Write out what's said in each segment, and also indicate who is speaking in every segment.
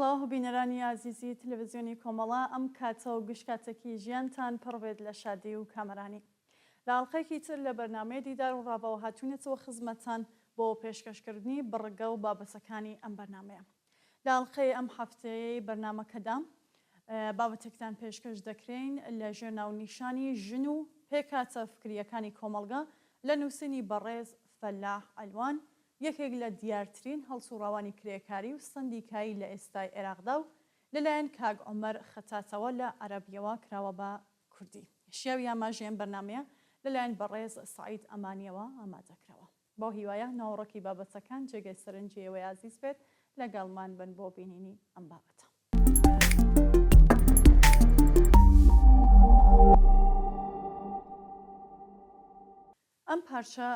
Speaker 1: سڵاو بینەرانی عزیزی تەلەڤیزیۆنی کۆمەڵا ئەم کاتە و گشتکاتێکی ژیانتان پڕبێت لە شادی و کامەرانی. لە ئاڵلقەیەکی تر لە بەرنامەیە دیدار و ڕابەوە هاتوونێتەوە خزمەتتان بۆ پێشکەشکردنی بڕگە و بابەتەکانی ئەم بەرنمەیە. لە ئاڵلقەی ئەم هەفتەیەی بەرنمەکەدا بابەتێکتان پێشکەش دەکرێن لە ژێرناونیشانی ژن و پێکاتە فکریەکانی کۆمەڵگە لە نووسینی بەڕێز فەلاح ئەلوان، یەکێک لە دیارترین هەڵسوڕاوانی کرێکاری و سندیکایی لە ئێستای عێراقدا و لەلایەن کاگ عومەر خەتاتەوە لە عەرەبیەوە کراوە بە کوردی. شیاوی ئاماژەیەم بەرنمەیە لەلایەن بەڕێز سەعید ئەمانیەوە ئامادەکراوە. بۆ هیوایە ناوەڕۆکی بابەتەکان جێگەی سەرنجی ئێوەی عزیز بێت لەگەڵمان بن بۆ بینینی ئەم بابەتە. ئەم پارچە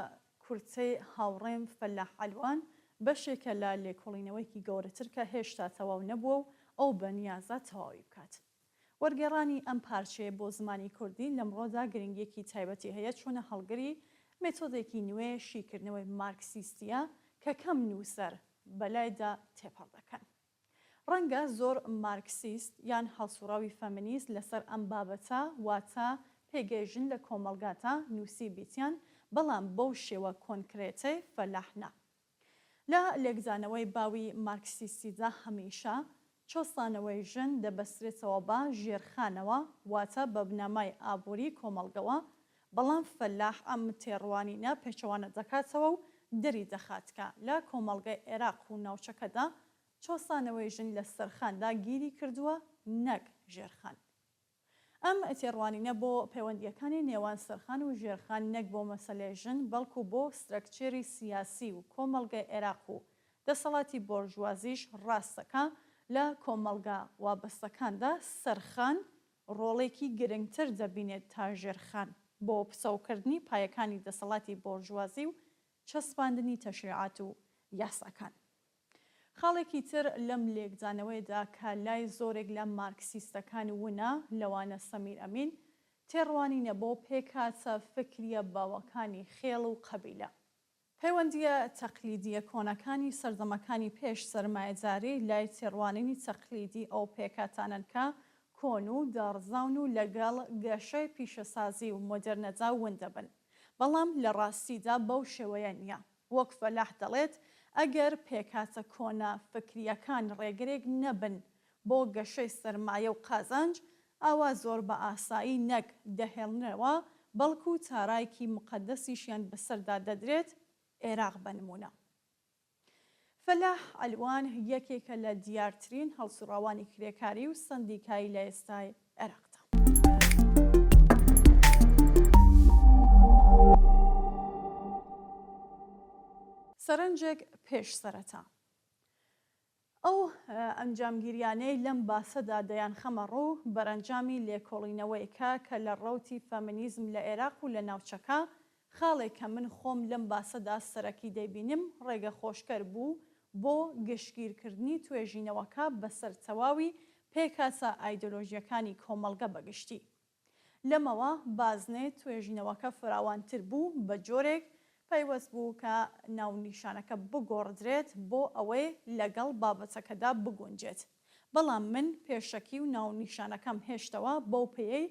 Speaker 1: کورتەی هاوڕێم فەلاح ئەلوان بەشێکە لە لێکۆڵینەوەیکی گەورەتر کە هێشتا تەواو نەبووە و ئەو بەنیازە تەواوی بکات. وەرگێڕانی ئەم پارچەیە بۆ زمانی کوردی لەمڕۆدا گرنگیەکی تایبەتی هەیە چۆنە هەڵگری مێتۆدێکی نوێ شیکردنەوەی مارکسیستیە کە کەم نووسەر بەلایدا تێپەڕ دەکەن. ڕەنگە زۆر مارکسیست یان هەڵسوڕاوی فەمینیست لەسەر ئەم بابەتە واتە پێگەیژن لە کۆمەڵگاتە نووسی بیتیان، بەڵام بەو شێوە کۆنکرێتەی فەلاحنا. لە لێکزانەوەی باوی مارکسیستیدا هەمیشە چۆستانەوەی ژن دەبەسترێتەوە بە ژێرخانەوە واتە بە بنەمای ئابووری کۆمەڵگەوە، بەڵام فەلاح ئەم تێڕوانینە پێچەوانە دەکاتەوە و دەری دەخاتکە لە کۆمەڵگەی عێراق و ناوچەکەدا چۆستانەوەی ژن لە سەرخاندا گیری کردووە نەک ژێرخان. ئەم تێڕوانینە بۆ پەیوەندیەکانی نێوان سەرخان و ژێرخان نەک بۆ مەسەلەی ژن بەڵکو بۆ سترەکچێری سیاسی و کۆمەڵگەی عێراق و دەسەڵاتی بۆرژوازیش ڕاستەکە لە کۆمەڵگە وابەستەکاندا سەرخان ڕۆڵێکی گرنگتر دەبینێت تا ژێرخان بۆ پسەوکردنی پایەکانی دەسەڵاتی بۆرژوازی و چەسپاندنی تەشریعات و یاساکان. خاڵێکی تر لەم لێکزانەوەیدا کە لای زۆرێک لە مارکسیستەکان ونە لەوانە سەمیر ئەمین تێڕوانینە بۆ پێکاتە فکریە باوەکانی خێڵ و قەبیلە. پەیوەندیە تەقلیدیە کۆنەکانی سەردەمەکانی پێش سەرمایەداری لای تێڕوانینی تەقلیدی ئەو پێکاتانن کە کۆن و داڕزاون و لەگەڵ گەشەی پیشەسازی و مۆدرنەجا ون دەبن، بەڵام لە ڕاستیدا بەو شێوەیە نییە. وەک فەلاح دەڵێت ئەگەر پێکاتە کۆنە فکریەکان ڕێگرێک نەبن بۆ گەشەی سەرمایە و قازانج، ئاوا زۆر بە ئاسایی نەک دەهێڵنەوە بەڵکو تارایکی مقەدەسیشیان بەسەردا دەدرێت، عێراق بەنمونە. فەلاح ئەلوان یەکێکە لە دیارترین هەڵسوڕاوانی کرێکاری و سندیکایی لە ئێستای عێراقدا. سەرنجێک پێش سەرەتا. ئەو ئەنجامگیریانەی لەم باسەدا دەیان خەمە ڕوو بەرەنجامی لێکۆڵینەوەیەکە کە لە ڕەوتی فەمینیزم لە عێراق و لە ناوچەکە خاڵێک کە من خۆم لەم باسەدا سەرەکی دەیبینم ڕێگە خۆشکەر بوو بۆ گشتگیرکردنی توێژینەوەکە بەسەر تەواوی پێکاتە ئایدۆلۆژیەکانی کۆمەڵگە بەگشتی. لەمەوە بازنێ توێژینەوەکە فراوانتر بوو بە جۆرێک پەیوەست بوو کە ناونیشانەکە بگۆڕدرێت بۆ ئەوەی لەگەڵ بابەتەکەدا بگونجێت، بەڵام من پێشەکی و ناونیشانەکەم هێشتەوە بەو پێیەی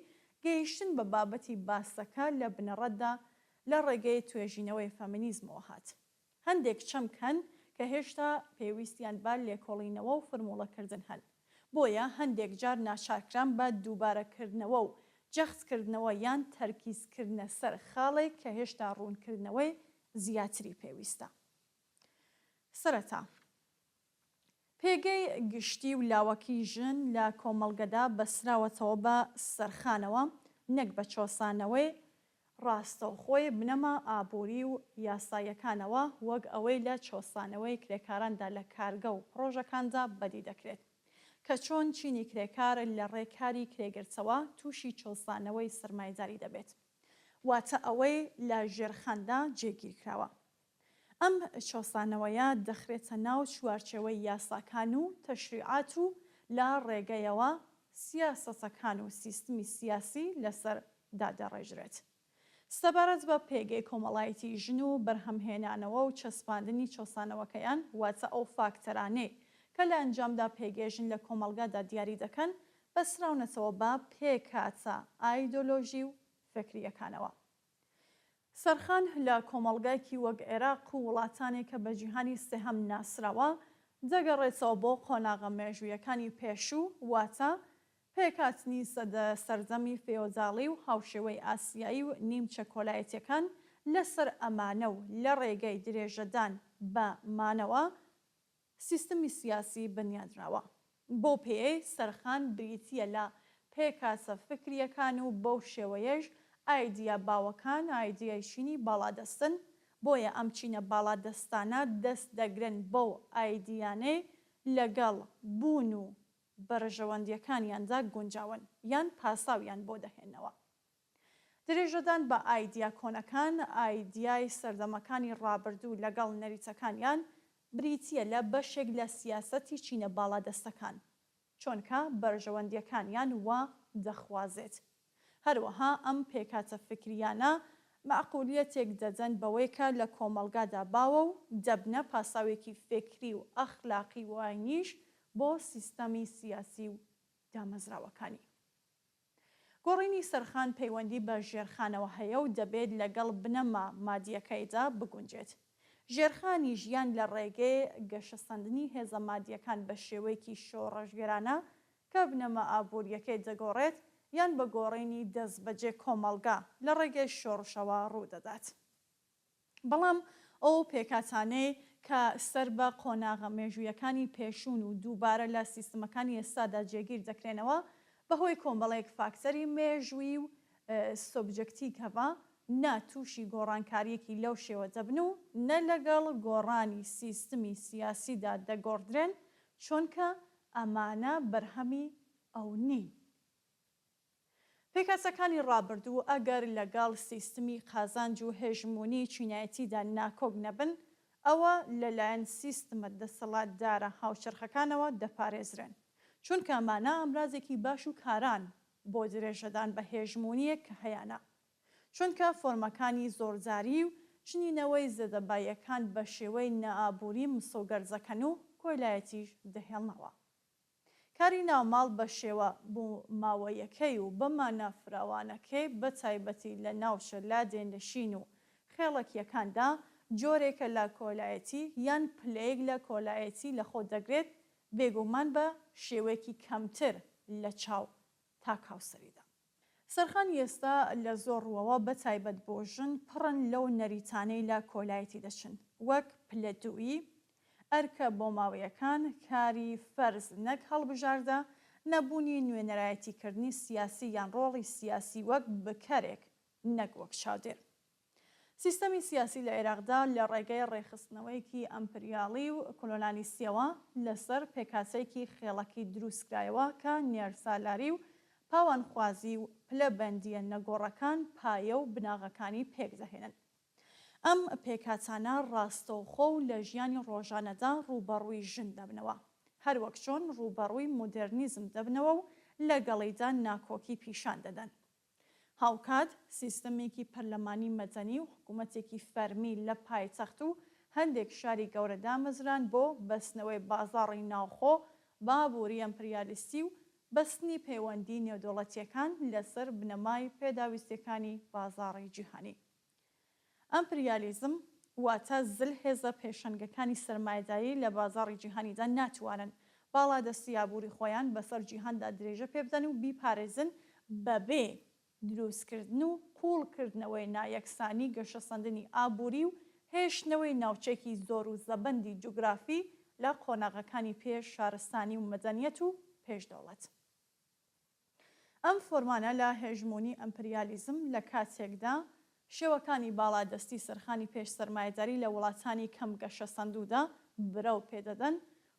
Speaker 1: گەیشتن بە بابەتی باسەکە لە بنەڕەتدا لە ڕێگەی توێژینەوەی فەمینیزمەوە هات. هەندێک چەمکەن کە هێشتا پێویستیان با لێکۆڵینەوە و فرموڵەکردن هەن، بۆیە هەندێک جار ناچارکران بە دووبارەکردنەوە و جەختکردنەوە یان تەرکیزکردنە سەر خاڵێک کە هێشتا ڕوونکردنەوەی زیاتری پێویستە. سەرەتا پێگەی گشتی و لاوەکی ژن لە کۆمەڵگەدا بەسراوەتەوە بە سەرخانەوە نەک بە چۆسانەوەی ڕاستەوخۆی بنەما ئابووری و یاسایەکانەوە وەک ئەوەی لە چۆسانەوەی کرێکاراندا لە کارگە و پرۆژەکاندا بەدی دەکرێت کە چۆن چینی کرێکار لە ڕێکاری کرێگرچەوە تووشی چۆسانەوەی سەرمایەداری دەبێت، واتە ئەوەی لە ژێرخاندا جێگیرکراوە. ئەم چۆسانەوەیە دەخرێتە ناو چوارچێوەی یاساکان و تەشریعات و لە ڕێگەیەوە سیاسەتەکان و سیستمی سیاسی لەسەر دادەڕێژرێت. سەبارەت بە پێگەی کۆمەڵایەتی ژن و بەرهەمهێنانەوە و چەسپاندنی چۆسانەوەکەیان واتە ئەو فاکتەرانەی کە لە ئەنجامدا پێگەژن لە کۆمەڵگادا دیاری دەکەن بەسراونەتەوە بە پێکهاتە ئایدۆلۆژی و فکریەکانەوە. سەرخان لە کۆمەڵگایکی وەک عێراق و وڵاتانێک کە بە جیهانی سێهەم ناسراوە دەگەڕێتەوە بۆ قۆناغە مێژوویەکانی پێشوو، واتە پێکهاتنی سەردەمی فێۆداڵی و هاوشێوەی ئاسیایی و نیمچە کۆلایەتیەکان لەسەر ئەمانە و لە ڕێگەی درێژەدان بە مانەوە سیستمی سیاسی بنیادراوە. بۆ پێی سەرخان بریتیە لە پێکهاتە فکریەکان و بەو شێوەیەش ئایدیا باوەکان ئایدیای چینی باڵادەستن، بۆیە ئەم چینە باڵادەستانە دەست دەگرن بەو ئایدیانەی لەگەڵ بوون و بەرژەوەندیەکانیاندا گونجاون یان پاساویان بۆ دەهێنەوە. درێژەدان بە ئایدیا کۆنەکان ئایدیای سەردەمەکانی ڕابردوو لەگەڵ نەریتەکانیان بریتیە لە بەشێک لە سیاسەتی چینە باڵادەستەکان، چۆنکە بەرژەوەندیەکانیان وا دەخوازێت. هەروەها ئەم پێکهاتە فکریانە معقولیەتێک دەدەن بەوەی کە لە کۆمەڵگادا باوە و دەبنە پاساوێکی فکری و ئەخلاقی وایە بۆ سیستەمی سیاسی و دامەزراوەکانی. گۆڕینی سەرخان پەیوەندی بە ژێرخانەوە هەیە و دەبێت لەگەڵ بنەما مادیەکەیدا بگونجێت. ژێرخانی ژیان لە ڕێگەی گەشەسەندنی هێزە مادیەکان بە شێوەیەکی شۆڕەژگەرانە کە بنەما ئابوووریەکەی دەگۆڕێت یان بە گۆڕینی دەستبەجێ کۆمەڵگا لە ڕێگەی شۆڕشەوە ڕوودەدات. بەڵام ئەو پێکهاتانەی کە سەر بە قۆناغە مێژوویەکانی پێشوون و دووبارە لە سیستمەکانی ئێستادا جێگیر دەکرێنەوە بەهۆی کۆمەڵەیەک فاکتەری مێژووی و سۆبجەکتیکەوە نا تووشی گۆڕانکاریەکی لەو شێوە دەبن و نە لەگەڵ گۆڕانی سیستمی سیاسیدا دەگۆڕدرێن، چۆنکە ئەمانە بەرهەمی ئەو نین. پێکهاتەکانی ڕابردوو ئەگەر لەگەڵ سیستمی قازانج و هێژمۆنی چینایەتیدا ناکۆک نەبن، ئەوە لەلایەن سیستمە دەسەڵاتدارە هاوچەرخەکانەوە دەپارێزرێن، چونکە ئەمانە ئەمرازێکی باش و کاران بۆ درێژەدان بە هێژمۆنیەک کە هەیەە، چونکە فۆرمەکانی زۆرجاری و چنینەوەی زەدەباییەکان بە شێوەی نەئابووری مسۆگەرزەکەن و کۆلایەتیش دەهێڵنەوە. کاری ناوماڵ بە شێوە بوو ماوەیەکەی و بەمانە فراوانەکەی بە تایبەتی لە ناوچە لادێنشین و خێڵەکیەکاندا جۆرێکە لە کۆلایەتی یان پلەیەک لە کۆلایەتی لە خۆ دەگرێت، بێگومان بە شێوەیەکی کەمتر لە چاو تا کاوسەریدا. سەرخانی ئێستا لە زۆر ڕووەوە بە تایبەت بۆ ژن پڕن لەو نەریتانەی لە کۆلایەتی دەچن، وەک پلەدووی، ئەرکە بۆ ماوەیەکان، کاری فەرز نەک هەڵبژاردە، نەبوونی نوێنەرایەتیکردنی سیاسی یان ڕۆڵی سیاسی وەک بکەرێک نەک وەک چاودێر. سیستەمی سیاسی لە عێراقدا لە ڕێگەی ڕێخستنەوەیەکی ئەمپریاڵی و کۆلۆنالیستیەوە لەسەر پێکهاتەیەکی خێڵەکی دروستکرایەوە کە نێرسالاری و پاوانخوازی و پلەبەندیە نەگۆڕەکان پایە و بناغەکانی پێک دەهێنن. ئەم پێکهاتانە ڕاستەوخۆ و لە ژیانی ڕۆژانەدا ڕووبەڕووی ژن دەبنەوە، هەروەک چۆن ڕووبەڕووی مۆدێرنیزم دەبنەوە و لەگەڵیدا ناکۆکی پیشان دەدەن. هاوکات سیستەمێکی پەرلەمانی مەدەنی و حکوومەتێکی فەرمی لە پایتەخت و هەندێک شاری گەورە دامەزران بۆ بەستنەوەی بازاڕی ناوخۆ بە ئابووری ئەمپریالیستی و بەستنی پەیوەندی نێودەوڵەتیەکان لەسەر بنەمای پێداویستیەکانی بازاڕی جیهانی. ئەمپریالیزم واتە زل هێزە پێشەنگەکانی سەرمایەداری لە بازاڕی جیهانیدا ناتوانن باڵادەستی ئابووری خۆیان بەسەر جیهاندا درێژە پێ بدەن و بیپارێزن بەبێ دروستکردن و قوڵکردنەوەی نایەکسانی گەشەسەندنی ئابووری و هێشتنەوەی ناوچێکی زۆر و زەبەندی جوگرافی لە قۆناغەکانی پێش شارستانی و مەدەنیەت و پێشدەوڵەت. ئەم فۆرمانە لە هێژمۆنی ئەمپریالیزم لە کاتێکدا شێوەکانی باڵادەستی سەرخانی پێش سەرمایەداری لە وڵاتانی کەم گەشەسەندوودا برەو پێدەدەن،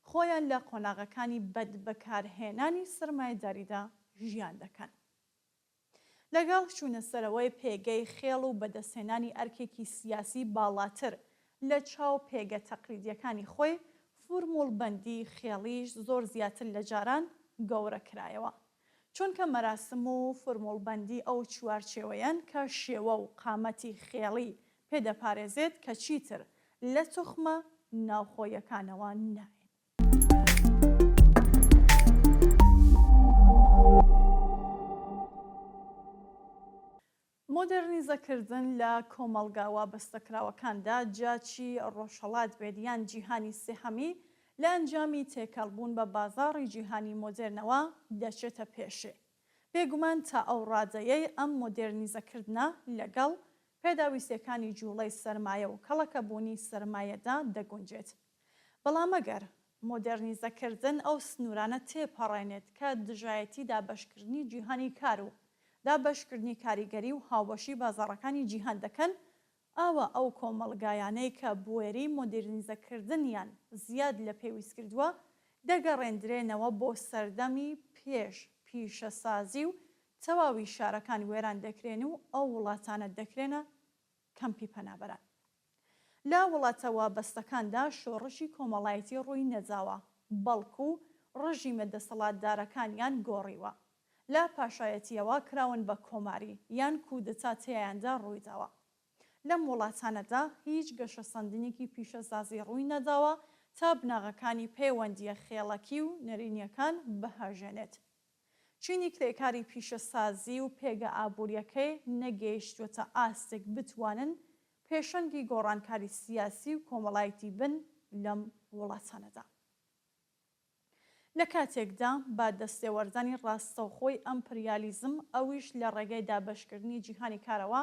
Speaker 1: خۆیان لە قۆناغەکانی بەدبەکارهێنانی سەرمایەداریدا ژیان دەکەن. لەگەڵ چوونەسەرەوەی پێگەی خێڵ و بەدەستهێنانی ئەرکێکی سیاسی باڵاتر لە چاو پێگە تەقلیدیەکانی خۆی، فورموڵبەندی خێڵیش زۆر زیاتر لە جاران گەورە کرایەوە، چونکە مەراسم و فورموڵبەندی ئەو چوارچێوەیان کە شێوە و قامەتی خێڵی پێدەپارێزێت کە چیتر لە توخمە ناوخۆیەکانەوە ناوێت. مۆدێرنیزەکردن لە کۆمەڵگا وابەستەکراوەکاندا جاچی ڕۆژهەڵات بێت یان جیهانی سێهەمی لە ئەنجامی تێکەڵبوون بە بازاڕی جیهانی مۆدێرنەوە دەچێتە پێشێ. بێگومان تا ئەو ڕادەیەی ئەم مۆدێرنیزەکردنە لەگەڵ پێداویستەکانی جوڵەی سەرمایە و کەڵەکەبوونی سەرمایەدا دەگونجێت. بەڵام ئەگەر مۆدێرنیزەکردن ئەو سنوورانە تێپەڕێنێت کە دژایەتی دابەشکردنی جیهانی کار و دابەشکردنی کاریگەری و هاوبەشی بازاڕەکانی جیهان دەکەن، ئاوا ئەو کۆمەڵگایانەی کە بوێری مۆدێرنیزەکردنیان زیاد لە پێویست کردووە دەگەڕێندرێنەوە بۆ سەردەمی پیشەسازی و تەواوی شارەکان وێران دەکرێن و ئەو وڵاتانە دەکرێنە کەمپی پەنابەران. لە وڵاتە وابەستەکاندا شۆڕشی کۆمەڵایەتی ڕووی نەجاوە، بەڵکو ڕژیمە دەسەڵاتدارەکانیان گۆڕیوە، لە پاشایەتیەوە کراون بە کۆماری یان کودتا تێیاندا ڕوویداوە. لەم وڵاتانەدا هیچ گەشەسەندنێکی پیشەسازی ڕووی نەداوە تا بناغەکانی پەیوەندیە خێڵەکی و نەرینیەکان بەهەژێنێت. چینی کرێکاری پیشەسازی و پێگە ئابوووریەکەی نەگەیشتووەتە ئاستێک بتوانن پێشەنگی گۆڕانکاری سیاسی و کۆمەڵایەتی بن لەم وڵاتانەدا. لە کاتێکدا با دەستێوەردانی ڕاستەوخۆی ئەمپریالیزم ئەویش لە ڕێگەی دابەشکردنی جیهانی کارەوە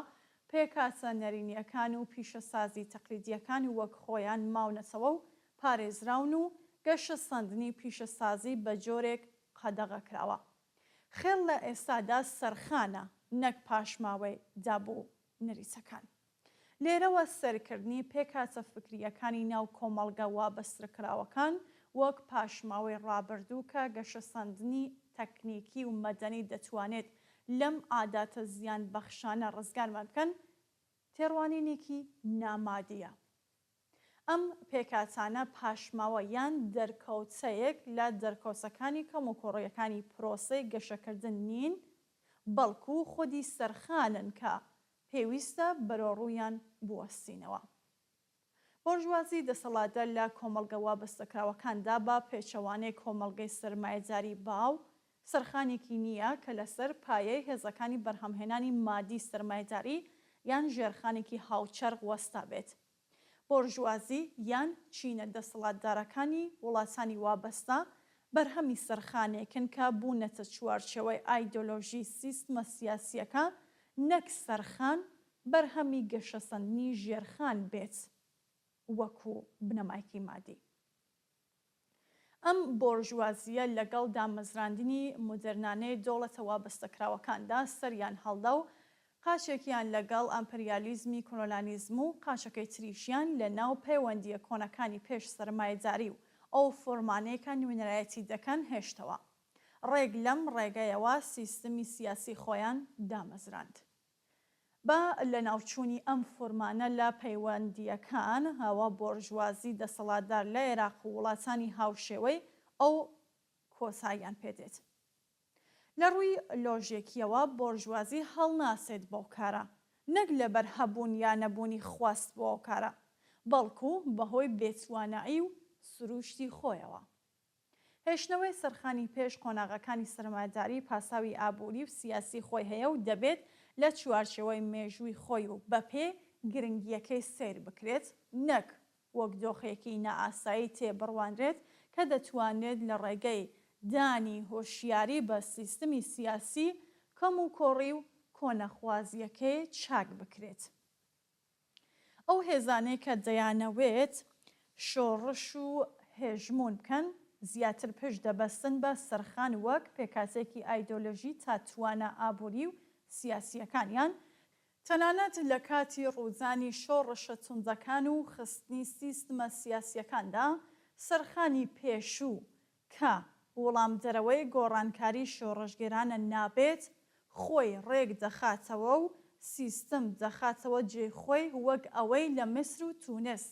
Speaker 1: پێکاتە نەرینیەکان و پیشەسازی تەقلیدیەکانی وەک خۆیان ماونەتەوە و پارێزراون و گەشە سەندنی پیشەسازی بە جۆرێک قەدەغە کراوە. خێڵ لە ئێستادا سەرخانە نەک پاشماوەی دابوو نەریسەکان. لێرەوە سەرکردنی پێکاتە فکریەکانی ناو کۆمەڵگە وابەسترکراوەکان وەک پاشماوەی ڕابردوو کە گەشە سەندنی تەکنیکی و مەدەنی دەتوانێت لەم عاداتە زیان بەخشانە ڕزگارمان بکەن تێڕوانینێکی نامادیە. ئەم پێکاتانە پاشماوە یان دەرکەوتەیەک لە دەرکۆسەکانی کەم و کۆڕیەکانی پرۆسەی گەشەکردن نین، بەڵکو خودی سەرخانن کە پێویستە بەرەوڕوویان بوەستینەوە. بۆرژوازی دەسەڵاتدار لە کۆمەڵگە وابەستەکراوەکاندا بە پێچەوانەی کۆمەڵگەی سەرمایەداری باو سەرخانێکی نییە کە لەسەر پایەی هێزەکانی بەرهەمهێنانی مادی سەرمایەداری یان ژێرخانێکی هاوچەرخ وەستا بێت. بۆرژوازی یان چینە دەسەڵاتدارەکانی وڵاتانی وابەستە بەرهەمی سەرخانێکن کە بوونەتە چوارچێوەی ئایدۆلۆژی سیستمە سیاسیەکە نەک سەرخان بەرهەمی گەشەسەندنی ژێرخان بێت وەکو بنەمایکی مادی. ئەم بۆرژوازیە لەگەڵ دامەزراندنی مدرنانەی دەوڵەتە وابەستەکراوەکاندا سەریان هەڵدا و قاچێکیان لەگەڵ ئەمپریالیزمی کۆلۆنیالیزم و قاچەکەی تریشیان لە ناو پەیوەندیە کۆنەکانی پێش سەرمایەداری و ئەو فۆرمانەیەکە نوێنەرایەتی دەکەن هێشتەوە. ڕێک لەم ڕێگەیەوە سیستمی سیاسی خۆیان دامەزراند. با لە ناوچوونی ئەم فۆرمانە لە پەیوەندیەکان هەوە بۆرژوازی دەسەڵاتدار لە عێراق و وڵاتانی هاوشێوەی ئەو کۆساییان پێدێت. لە ڕووی لۆژێکیەوە بۆرژوازی هەڵناسێت بەو کارە، نەک لەبەر هەبوون یان نەبوونی خواست بۆ ئەو کارە، بەڵکو بەهۆی بێتوانایی و سروشتی خۆیەوە. هێشتنەوەی سەرخانی پێش قۆناغەکانی سەرمایەداری پاساوی ئابووری و سیاسی خۆی هەیە و دەبێت لە چوارچێوەی مێژووی خۆی و بەپێ گرنگیەکەی سیر بکرێت، نەک وەک دۆخێکی نائاسایی تێبڕوانرێت کە دەتوانێت لە ڕێگەی دانی هۆشیاری بە سیستمی سیاسی کەم و کۆڕی و کۆنەخوازیەکەی چاک بکرێت. ئەو هێزانەی کە دەیانەوێت شۆڕش و هێژمون بکەن زیاتر پشت دەبەستن بە سەرخان وەک پێکاتێکی ئایدۆلۆژی تا توانە ئابووری و سیاسیەکانیان، تەنانەت لە کاتی ڕووزانی شۆڕشە توندەکان و خستنی سیستمە سیاسیەکاندا سەرخانی پێشوو کە وەڵامدەرەوەی گۆڕانکاری شۆڕژگێرانە نابێت خۆی ڕێک دەخاتەوە و سیستم دەخاتەوە جێخۆی وەک ئەوەی لە میسر و تونس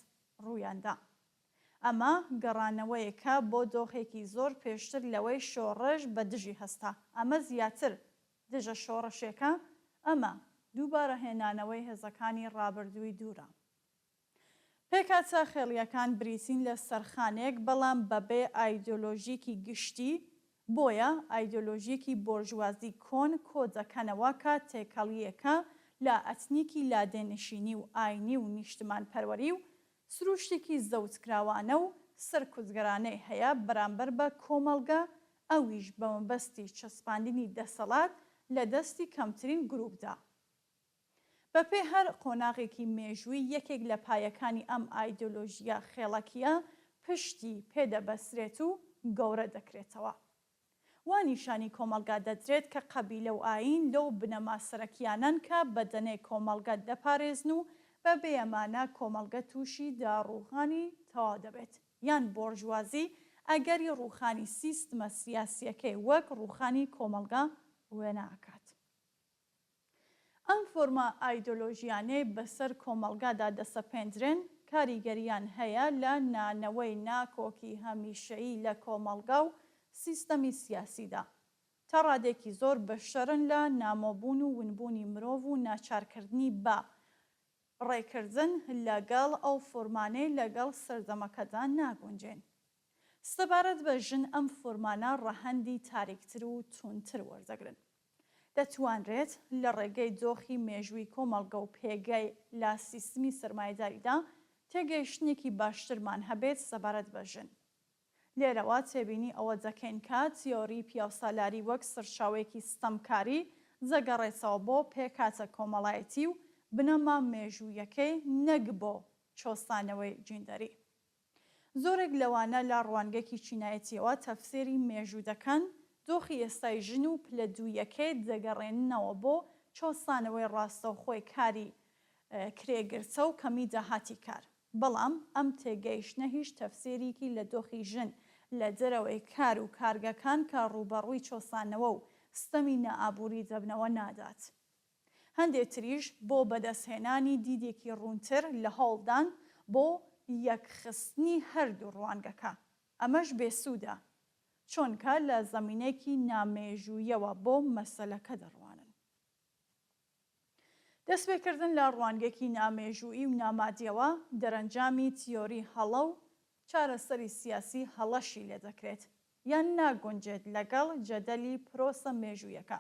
Speaker 1: ڕوویاندا. ئەمە گەڕانەوەیەکە بۆ دۆخێکی زۆر پێشتر لەوەی شۆڕش بە دژی هەستا. ئەمە زیاتر دژە شۆڕشێکە، ئەمە دووبارە هێنانەوەی هێزەکانی ڕابردووی دوورە. پێکاتە خێڵیەکان بریتین لە سەرخانێک بەڵام بەبێ ئایدۆلۆژیکی گشتی، بۆیە ئایدۆلۆژیکی بۆرژوازی کۆن کۆ دەکەنەوە کە تێکەڵیەکە لە ئەتنیکی لادێنشینی و ئاینی و نیشتمان پەروەری و سروشتێکی زەوجکراوانە و سەرکوزگەرانەی هەیە بەرامبەر بە کۆمەڵگە، ئەویش بە مەبەستی چەسپاندنی دەسەڵات لە دەستی کەمترین گروپدا. بەپێی هەر قۆناغێکی مێژووی یەکێک لە پایەکانی ئەم ئایدۆلۆژیە خێڵەکیە پشتی پێدەبەسرێت و گەورە دەکرێتەوە. وانیشانی کۆمەلگا دەدرێت کە قەبیلە و ئاین لەو بنەما سەرەکیانن کە بەدەنەی کۆمەلگە دەپارێزن و بە بێئەمانە کۆمەلگە تووشی داڕوخانی تەواو دەبێت یان بۆرژوازی ئەگەری ڕوخانی سیستمە سیاسیەکەی وەک ڕوخانی کۆمەلگا وێنەکات. ئەم فۆرمە ئایدۆلۆژیانەی بەسەر کۆمەلگادا دەسەپێنرێن کاریگەریان هەیە لە نانەوەی ناکۆکی هەمیشەیی لە کۆمەلگا و سیستەمی سیاسیدا تا ڕادێکی زۆر بەشەرن لە نامۆبوون و ونبوونی مرۆڤ و ناچارکردنی بە ڕێکردن لەگەڵ ئەو فۆرمانەی لەگەڵ سەردەمەکەدا ناگونجێن. سەبارەت بە ژن ئەم فۆرمانە ڕەهەندی تاریکتر و توونتر وەردەگرن. دەتوانرێت لە ڕێگەی دۆخی مێژووی کۆمەلگە و پێگەی لە سیستمی سەرمایەداریدا تێگەیشتنێکی باشترمان هەبێت سەبارەت بە ژن. لێرەوە تێبینی ئەوە دەکەین کە تیۆری پیاوسالاری وەک سەرچاوێکی ستەمکاری جەگەڕێتەوە بۆ پێکاتە کۆمەڵایەتی و بنەما مێژوویەکەی نەک بۆ چۆسانەوەی جیندەری. زۆرێک لەوانە لە ڕوانگەکی چینایەتیەوە تەفسیری مێژوو دەکەن دۆخی ئێستای ژن و پلە دوویەکەی دەگەڕێننەوە بۆ چۆسانەوەی ڕاستەوخۆی کاری کرێگرچە و کەمی داهاتی کار. بەڵام ئەم تێگەیشتنە هیچ تەفسیرێکی لە دۆخی ژن لە دەرەوەی کار و کارگەکان کە ڕوبەڕووی چۆسانەوە و ستەمی نەئابووری دەبنەوە نادات. هەندێک تریش بۆ بەدەستهێنانی دیدێکی ڕوونتر لە هەوڵدان بۆ یەکخستنی هەردوو ڕوانگەکە. ئەمەش بێسوودە چۆنکە لە زەمینەیەکی نامێژوویەوە بۆ مەسەلەکە دەڕوانن. دەستپێکردن لە ڕوانگەکی نامێژوویی و نامادیەوە دەرەنجامی تیۆری هەڵە و چارەسەری سیاسی هەڵەشی لێ دەکرێت یان ناگونجێت لەگەڵ جەدەلی پرۆسە مێژوویەکە.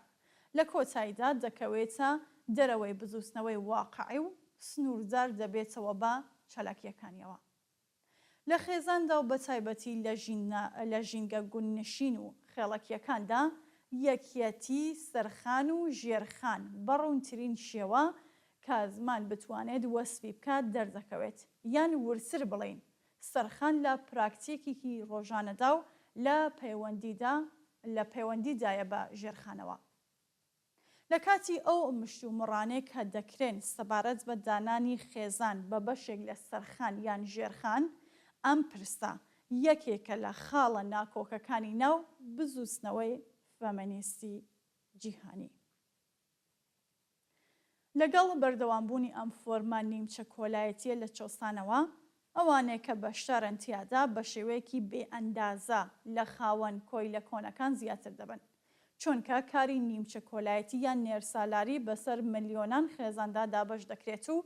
Speaker 1: لە کۆتاییدا دەکەوێتە دەرەوەی بزوستنەوەی واقعی و سنووردار دەبێتەوە بە چەلاکیەکانیەوە. لە خێزاندا و بەتایبەتی لە ژینگە گوننشین و خێڵەکیەکاندا یەکیەتی سەرخان و ژێرخان بەڕوونترین شێوە کە زمان بتوانێت وەسفی بکات دەردەکەوێت یان ورسر بڵین سەرخان لە پراکتیکێکی ڕۆژانەدا و لە پەیوەندیدایە بە ژێرخانەوە. لە کاتی ئەو مشتومڕانەی کە دەکرێن سەبارەت بە دانانی خێزان بە بەشێک لە سەرخان یان ژێرخان، ئەم پرسە یەکێکە لە خاڵە ناکۆکەکانی ناو بزوستنەوەی فەمەنیستی جیهانی. لەگەڵ بەردەوامبوونی ئەم فۆرمە نیمچە کۆلایەتیە لە چۆسانەوە، ئەوانەیە کە بەشدارن تیادا بە شێوەیەکی بێئەندازە لە خاوەن کۆی لە کۆنەکان زیاتر دەبن، چونکە کاری نیمچە کۆلایەتی یان نێرسالاری بەسەر ملیۆنان خێزاندا دابەش دەکرێت و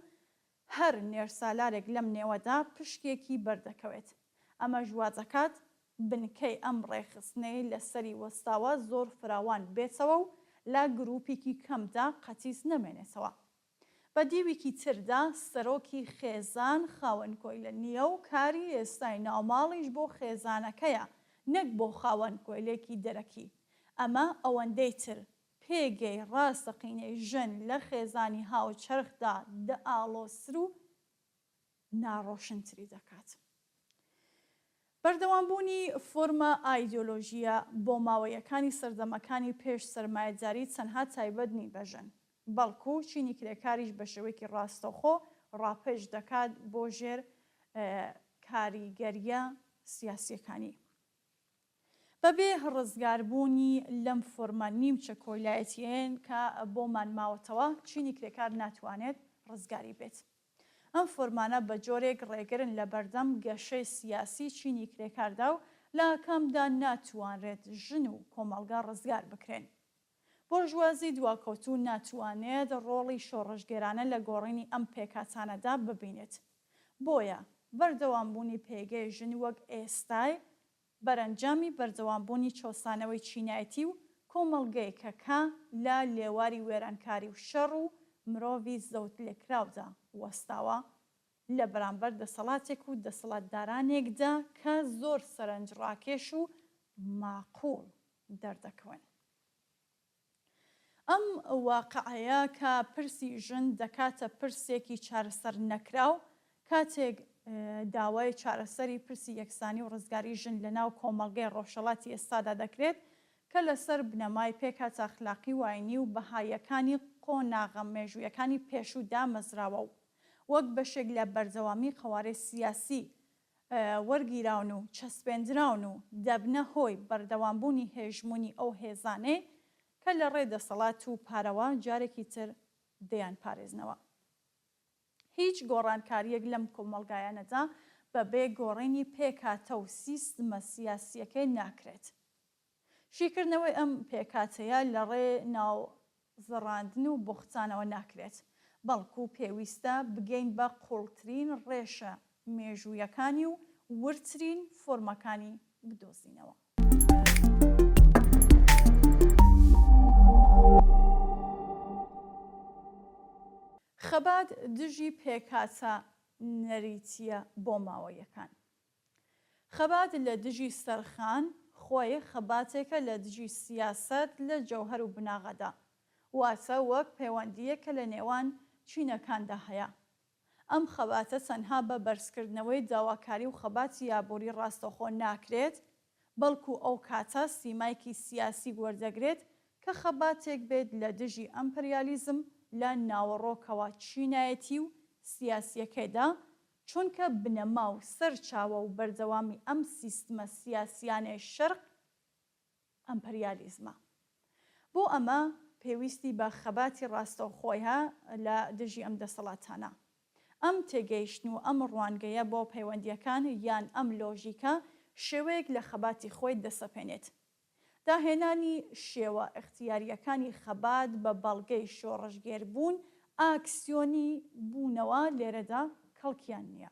Speaker 1: هەر نێرسالارێک لەم نێوەدا پشکێکی بەردەکەوێت. ئەمە ژوازەکات بنکەی ئەم ڕێخستنەی لەسەری وەستاوە زۆر فراوان بێتەوە و لە گروپێکی کەمدا قەتیس نەمێنێتەوە. بە دیوێکی تردا سەرۆکی خێزان خاوەن کۆی لە نییە و کاری ئێستای ناوماڵیش بۆ خێزانەکەیە نەک بۆ خاوەن کۆیلێکی دەرەکی. ئەمە ئەوەندەی تر پێگەی ڕاستەقینەی ژن لە خێزانی هاوچەرخدا دەئاڵۆسر و ناڕۆشنتری دەکات. بەردەوامبوونی فۆرمە ئایدۆلۆژیە بۆ ماوەیەکانی سەردەمەکانی پێش سەرمایەداری چەندها تایبەت نین بە ژن، بەڵکو چینی کرێکاریش بە شێوەیەکی ڕاستەوخۆ ڕاپێش دەکات بۆ ژێر کاریگەریە سیاسیەکانی. بەبێ ڕزگاربوونی لەم فۆرمە نیمچە کۆلایەتیەن کە بۆمان ماوەتەوە چینی کرێکار ناتوانێت ڕزگاری بێت. ئەم فۆرمانە بە جۆرێک ڕێگرن لە بەردەم گەشەی سیاسی چینی کرێکاردا و لە کەمدا ناتوانرێت ژن و کۆمەڵگا ڕزگار بکرێن. بۆرژوازی دواکەوتوو ناتوانێت ڕۆڵی شۆڕژگێرانە لە گۆڕینی ئەم پێکاتانەدا ببینێت. بۆیە بەردەوامبوونی پێگەی ژن وەک ئێستای بەرەنجامی بەردەوامبوونی چۆسانەوەی چینایەتی و کۆمەڵگەیەکەکە لە لێواری وێرانکاری و شەڕ و مرۆڤی زەوت لێکراودا وەستاوە لە بەرامبەر دەسەڵاتێک و دەسەڵاتدارانێکدا کە زۆر سەرنجڕاکێش و ماقوڵ دەردەکەون. ئەم واقعەیە کە پرسی ژن دەکاتە پرسێکی چارەسەر نەکراو کاتێک داوای چارەسەری پرسی یەکسانی و ڕزگاری ژن لە ناو کۆمەڵگەی ڕۆژهەڵاتی ئێستادا دەکرێت کە لەسەر بنەمای پێکات ئەخلاقی و ئاینی و بەهایەکانی قۆناغە مێژوویەکانی پێشوو دامەزراوە و وەک بەشێک لە بەردەوامی قەوارەی سیاسی وەرگیراون و چەسپێنراون و دەبنە هۆی بەردەوامبوونی هێژمونی ئەو هێزانەی کە لە ڕێدەسەڵات و پارەوە جارێکی تر دەیان پارێزنەوە. هیچ گۆڕانکاریەک لەم کۆمەڵگایانەدا بەبێ گۆڕینی پێکاتە و سیستمە سیاسیەکەی ناکرێت. شیکردنەوەی ئەم پێکاتەیە لە ڕێ ناوزەڕاندن و بۆختانەوە ناکرێت، بەڵکو پێویستە بگەین بە قوڵترین ڕێشە مێژوویەکانی و ورترین فۆرمەکانی بدۆزینەوە. خەبات دژی پێکاتە نەریتیە بۆ ماوەیەکان. خەبات لە دژی سەرخان خۆی خەباتێکە لە دژی سیاست لە جەوهەر و بناغەدا، واتە وەک پەیوەندیەکە لە نێوان چینەکاندا هەیە. ئەم خەباتە تەنها بە بەرزکردنەوەی داواکاری و خەباتی یابووری ڕاستەوخۆ ناکرێت، بەڵکو ئەو کاتە سیمایکی سیاسی وەردەگرێت کە خەباتێک بێت لە دژی ئەمپریالیزم لە ناوەڕۆکەوە چینایەتی و سیاسیەکەیدا، چونکە بنەما و سەرچاوە و بەردەوامی ئەم سیستمە سیاسیانەی شەرق ئەمپریالیزمە. بۆ ئەمە پێویستی بە خەباتی ڕاستەوخۆیە لە دژی ئەم دەسەڵاتانە. ئەم تێگەیشتن و ئەم ڕوانگەیە بۆ پەیوەندیەکان یان ئەم لۆژیکە شێوەیەک لە خەباتی خۆی دەسەپێنێت. داهێنانی شێوە اختیاریەکانی خەبات بە بەڵگەی شۆڕژگێربوون ئاکسیۆنی بوونەوە لێرەدا کەڵکیان نییە.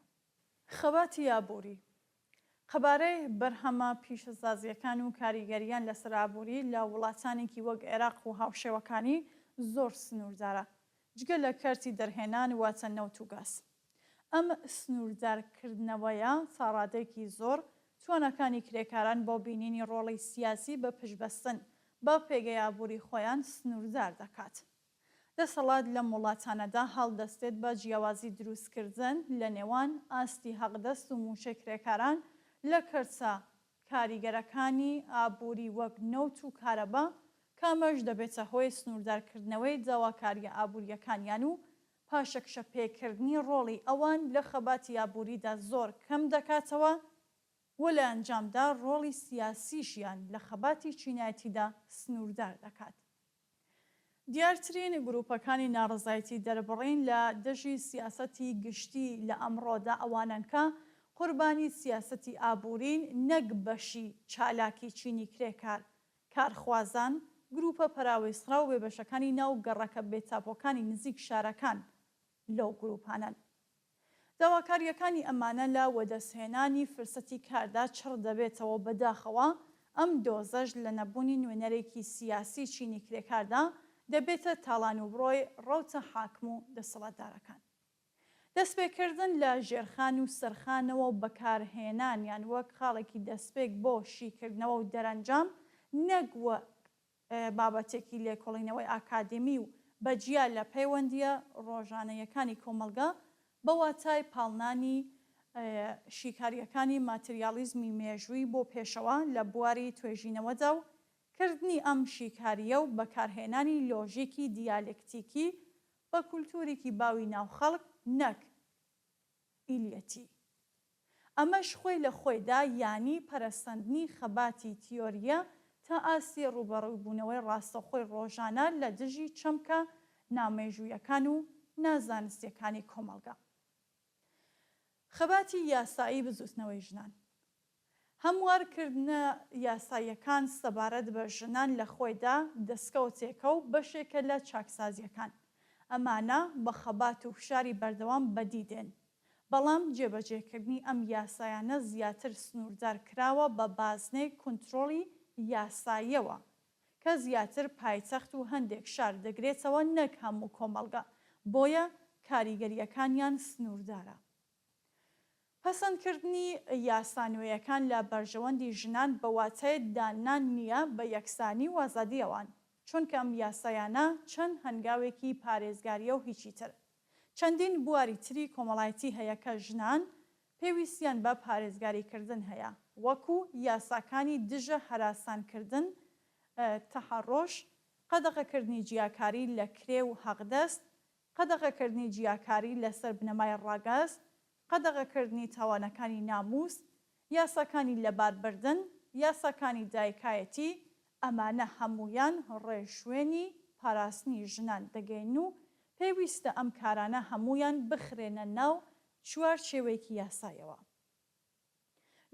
Speaker 1: خەباتی یابووری قەبارەی بەرهەمە پیشەسازیەکان و کاریگەریان لەسەر ئابووری لە وڵاتانێکی وەک عێراق و هاوشێوەکانی زۆر سنووردارە، جگە لە کارتی دەرهێنان واتە نەوت و گاز. ئەم سنووردارکردنەوەیە تا ڕادێکی زۆر توانەکانی کرێکاران بۆ بینینی ڕۆڵی سیاسی بە پشبەستن بە پێگەی ئابووری خۆیان سنووردار دەکات. دەسەڵات لەم وڵاتانەدا هەڵدەستێت بە جیاوازی دروستکردن لە نێوان ئاستی هەڵدەست و موشە کرێکاران لە کەرچە کاریگەرەکانی ئابووری وەک نەوت و کارەبا، کامەش دەبێتە هۆی سنووردارکردنەوەی داواکاریە ئابووریەکانیان و پاشەکشە پێکردنی ڕۆڵی ئەوان لە خەباتی ئابووریدا زۆر کەم دەکاتەوە و لە ئەنجامدا ڕۆڵی سیاسیشیان لە خەباتی چینایەتیدا سنووردار دەکات. دیارترین گروپەکانی ناڕزایەتی دەربڕین لە دژی سیاسەتی گشتی لە ئەمڕۆدا ئەوانن کە قوربانی سیاسەتی ئابوورین، نەک بەشی چالاکی چینی کرێکار کارخوازان، گروپە پەراویسترا و بێبەشەکانی ناو گەڕەکە بێتاپۆکانی نزیک شارەکان لەو گروپانن. داواکاریەکانی ئەمانە لە وەدەستهێنانی فرسەتی کاردا چڕ دەبێتەوە بەداخەوە. ئەم دۆزەش لە نەبوونی نوێنەرێکی سیاسی چینی کرێکاردا دەبێتە تاڵان و بڕۆی ڕەوتە حاکم و دەسەڵاتدارەکان. دەستپێکردن لە ژێرخان و سەرخانەوە و بەکارهێنانیان وەک خاڵێکی دەستپێک بۆ شیکردنەوە و دەرەنجام، نەک وە بابەتێکی لێکۆڵینەوەی ئاکادمی و بەجیا لە پەیوەندیە ڕۆژانەیەکانی کۆمەلگا بە واتای پاڵنانی شیکاریەکانی ماتریالیزمی مێژووی بۆ پێشەوە لە بواری توێژینەوەدا و کردنی ئەم شیکاریە و بەکارهێنانی لۆژیکی دیالکتیکی بە کولتورێکی باوی ناوخەڵک نەک ئیلیەتی. ئەمەش خۆی لە خۆیدا یانی پەرەستەندنی خەباتی تیۆریە تا ئاسی ڕوبەڕووبوونەوەی ڕاستەخۆی ڕۆژانە لە دژی چەمکە نامێژوویەکان و نازانستیەکانی کۆمەلگا. خەباتی یاسایی بزوتنەوەی ژنان. هەموارکردنە یاساییەکان سەبارەت بە ژنان لە خۆیدا دەستکەوتێکە و بەشێکە لە چاکسازیەکان. ئەمانە بە خەبات و فشاری بەردەوام بەدیدێن، بەڵام جێبەجێکردنی ئەم یاسایانە زیاتر سنووردار کراوە بە بازنەی کنترۆڵی یاساییەوە کە زیاتر پایتەخت و هەندێک شار دەگرێتەوە، نەک هەموو کۆمەلگا، بۆیە کاریگەریەکانیان سنووردارە. پەسەندکردنی یاسانوێیەکان لە بەرژەوەندی ژنان بە واتای دانان نییە بە یەکسانی و ئازادیەوان، چونکە ئەم یاسایانە چەند هەنگاوێکی پارێزگاریە و هیچی تر. چەندین بواری تری کۆمەڵایەتی هەیە کە ژنان پێویستیان بە پارێزگاریکردن هەیە، وەکو یاساکانی دژە هەراسانکردن، تەحەڕۆش، قەدەغەکردنی جیاکاری لە کرێ و حەقدەست، قەدەغەکردنی جیاکاری لەسەر بنەمای ڕاگەست، قەدەغەکردنی تاوانەکانی ناموس، یاساکانی لەباربردن، یاساکانی دایکایەتی. ئەمانە هەمویان ڕێژشوێنی پاراستنی ژنان دەگەین و پێویستە ئەم کارانە هەمویان بخرێنە ناو چوارچێوەیەکی یاسایەوە.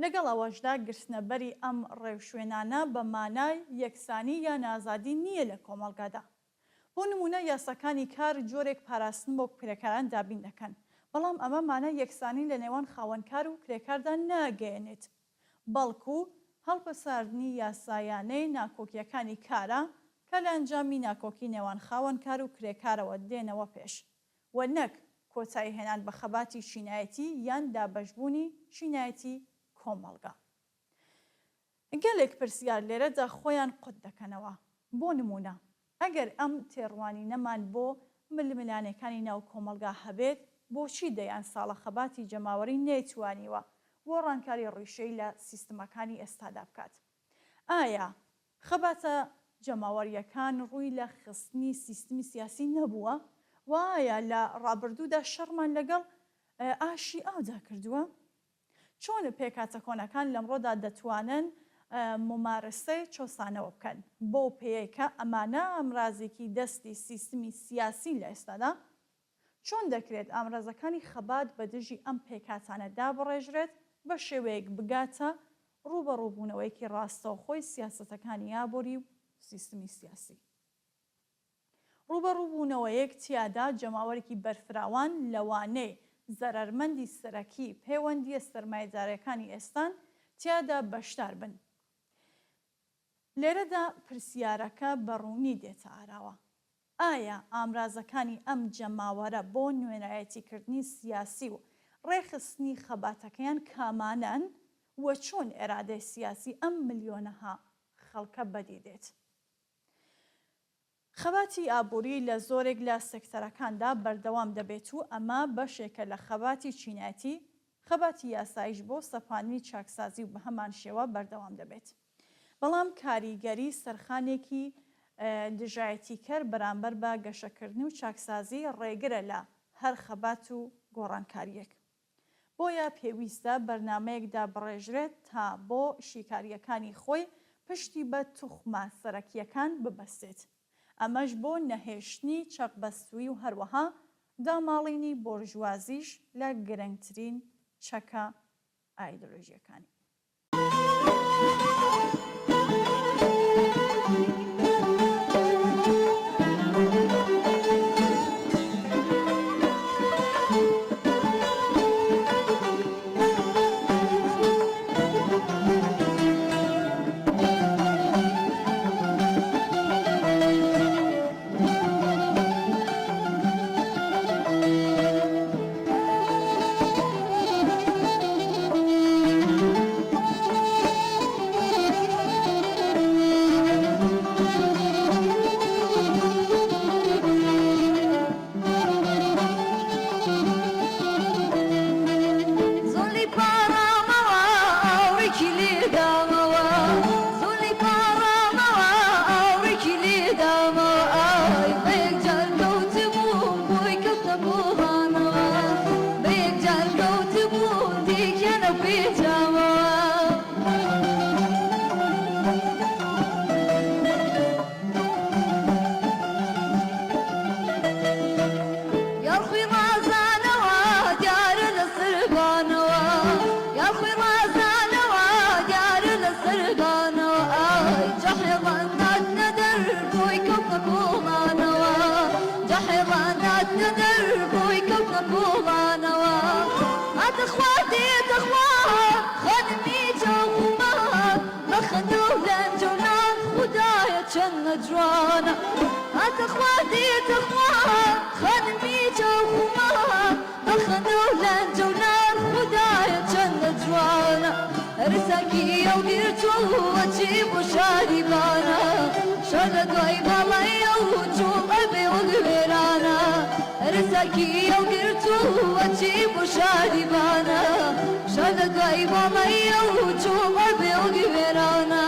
Speaker 1: لەگەڵ ئەوەشدا گرتنەبەری ئەم ڕێوشوێنانە بە مانای یەکسانی یان ئازادی نییە لە کۆمەڵگادا. بۆ نمونە یاساکانی کار جۆرێک پاراستن بۆ کرێکاران دابین دەکەن، بەڵام ئەمە مانای یەکسانی لە نێوان خاوەنکار و کرێکاردا ناگەیەنێت، بەڵکو هەڵپەساردنی یاسایانەی ناکۆکیەکانی کارە کە لە ئەنجامی ناکۆکی نێوان خاوەنکار و کرێکارەوە دێنەوە پێش، و نەک کۆتایی هێنان بە خەباتی چینایەتی یان دابەشبوونی چینایەتی کۆمەڵگا. گەلێک پرسیار لێرەدا خۆیان قوت دەکەنەوە. بۆ نمونە، ئەگەر ئەم تێڕوانینەمان بۆ ململانەکانی ناو کۆمەڵگا هەبێت، بۆچی دەیان ساڵە خەباتی جەماوەری نەیتوانیوە بۆ ڕانکاری ڕیشەی لە سیستمەکانی ئێستادا بکات؟ ئایا خەباتە جەماوەریەکان ڕووی لە خستنی سیستمی سیاسی نەبووە؟ وایە لە ڕابردوودا شەڕمان لەگەڵ ئاشی ئاودا کردووە؟ چۆن پێکاتە کۆنەکان لەمڕۆدا دەتوانن ممارسەی چۆسانەوە بکەن بۆ پێیەکە ئەمانە ئەمرازێکی دەستی سیستمی سیاسی لە ئێستادا؟ چۆن دەکرێت ئامرازەکانی خەبات بە دژی ئەم پێکاتانەدا بڕێژرێت بە شێوەیەک بگاتە ڕوبەڕووبوونەوەیەکی ڕاستەوخۆی سیاسەتەکانی یابۆری و سیستمی سیاسی؟ ڕوبەڕووبوونەوەیەک تیادا جەماوەرێکی بەرفراوان لەوانەی زەرەرمەندی سەرەکی پەیوەندیە سەرمایەدارەکانی ئێستان تیادا بەشدار بن. لێرەدا پرسیارەکە بەڕوونی دێتە ئاراوە. ئایا ئامرازەکانی ئەم جەماوەرە بۆ نوێنایەتیکردنی سیاسی و ڕێخستنی خەباتەکەیان کامانن و چۆن ئێرادەی سیاسی ئەم ملیۆنەها خەڵکە بەدی دێت؟ خەباتی ئابووری لە زۆرێک لە سێکتەرەکاندا بەردەوام دەبێت و ئەمە بەشێکە لە خەباتی چینایەتی، خەباتی یاسایش بۆ سەپاندنی چاکسازی و بە هەمان شێوە بەردەوام دەبێت. بەڵام کاریگەری سەرخانێکی دژایەتیکەر بەرامبەر بە گەشەکردنی و چاکسازی ڕێگرە لە هەر خەبات و گۆڕانکاریەک. بۆیە پێویستە بەرنامەیەکدا بڕێژرێت تا بۆ شیکاریەکانی خۆی پشتی بە توخمە سەرەکیەکان ببەستێت. ئەمەش بۆ نەهێشتنی چەقبەستووی و هەروەها داماڵینی بۆرژوازیش لە گرنگترین چەکە ئایدۆلۆژیەکانی.
Speaker 2: تخواتي تخوات چەندە جوانە ئەتەخوا دێتەخوا خەنمی چاوخما بەخەندە و لەنجە و نار خودایە چەندە جوانە ڕساکی ئەو گرتووە چی بۆ شاریبانە شەر لە دوای باڵایە و جوڵ ئەبێ وەک وێرانە ڕساکی ئەو گرتووە چی بۆ شاریبانە شەر لە دوای باڵایە و جوڵ ئەبێ وەک وێرانە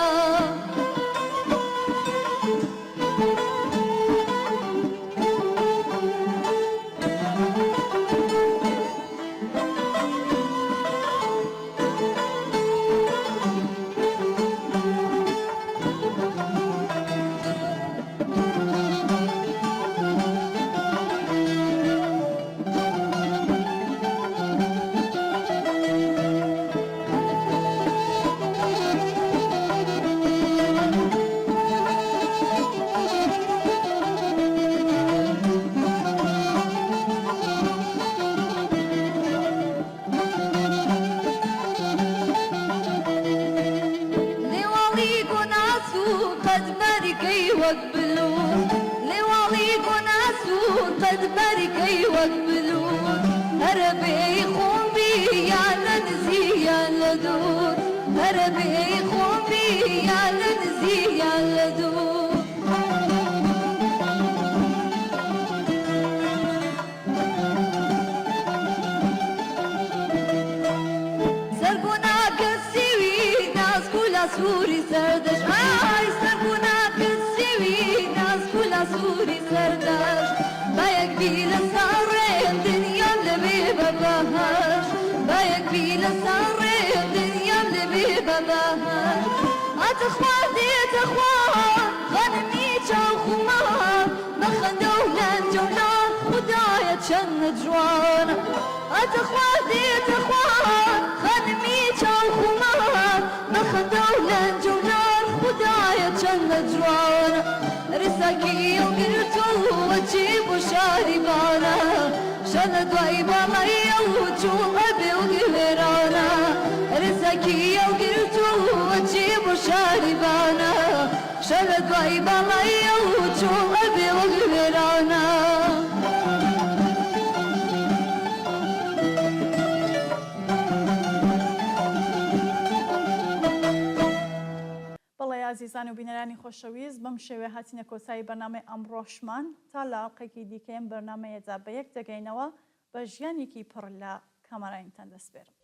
Speaker 2: سوری سردش آی سرگونا کسیوی ناز کلا سوری سردش با یک بیل سارم دنیام لبی ببهش با یک بیل سارم دنیام لبی ببهش اتخوا دیتخوا غنمی چاو خما بخنده و لنجو نار خدای چند جوان اتخوا دیتخوا غنمی چاو خما بخنده و لنجو نار خدای چند جوان رساکی و گرتووە چی بۆ شاریبانە شەر لە دوای باڵایە و جوڵ ئەبێ وەک وێرانە رساکی و گرتووە چی بۆ شاریبانە شەر لە دوای باڵایە و جوڵ ئەبێ وەک وێرانە
Speaker 1: عزیزان و بینەرانی خۆشەویست بەم شێوێ هاتینە کۆتایی بەرنامەی ئەمڕۆشمان تا لە ئاڵلقێکی دیکەم بەرنامەیەدا بە یەک دەگەینەوە بە ژیانێکی پڕ لە کامەرایتان دەسپێرم.